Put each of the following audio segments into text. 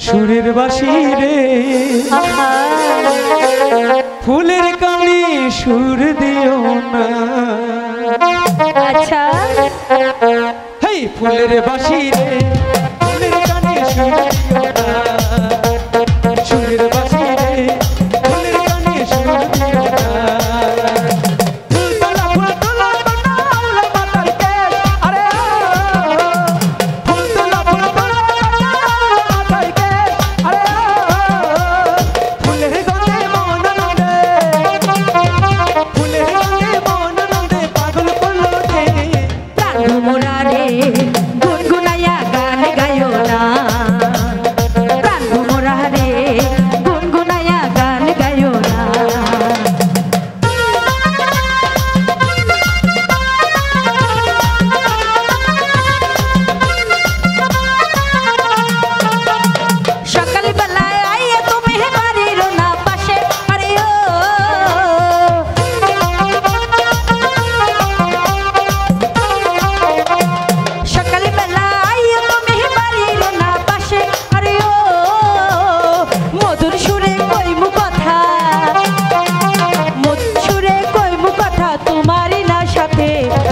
সুরের বাঁশি রে ফুলের কানে সুর দিও না। আচ্ছা হেই ফুলের বাঁশি রে ফুলের কানে সুর দিও না, সুরের বাঁশি রে ফুলের কানে সুর দিও না।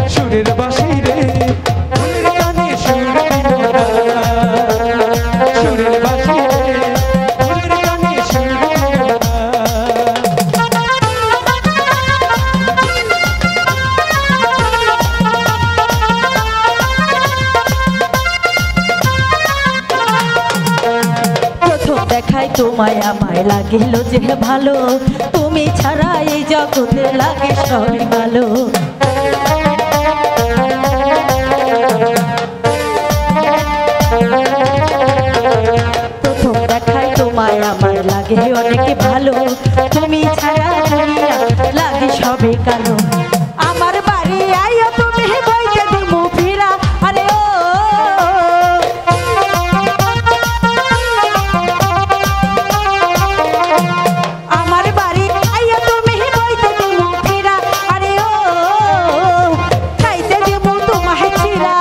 সুরের বাঁশি রে ফুলের কানে সুর দিও না, সুরের বাঁশি রে ফুলের কানে সুর দিও না। প্রথম দেখায় তোমায় আমায় লাগিল যে ভালো, তুমি ছাড়া এই জগতে লাগে সবই ভালো। প্রথম দেখায় তোমায় আমার লাগে অনেক ভালো, তুমি ছাড়া দুনিয়া লাগে সবে কালো। আমার বাড়ি আইও তুমি বইতে দিমু ফিরা, আরে ও আমার বাড়ি আইও তুমি বইতে দিমু ফিরা, আরে ও খাইতে দিমু তোমায় চিরা,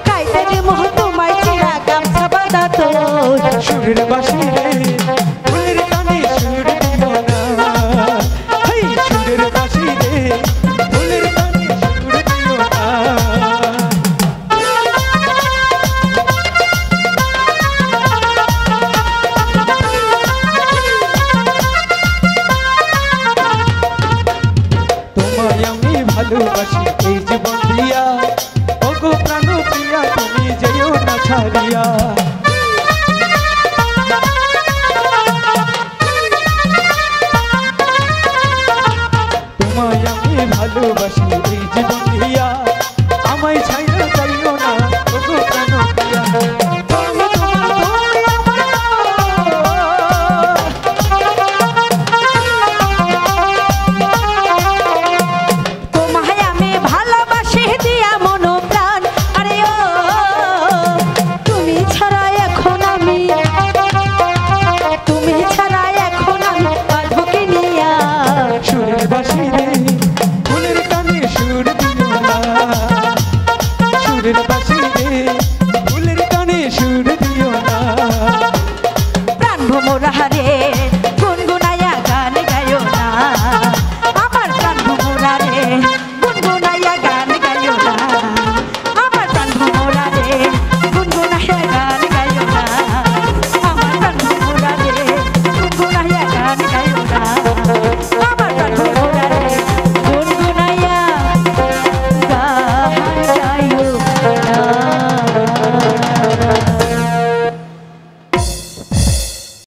খাইতে দিমু তোমায় চিরা গামছা বাঁধা তো। সুরের বাঁশি রে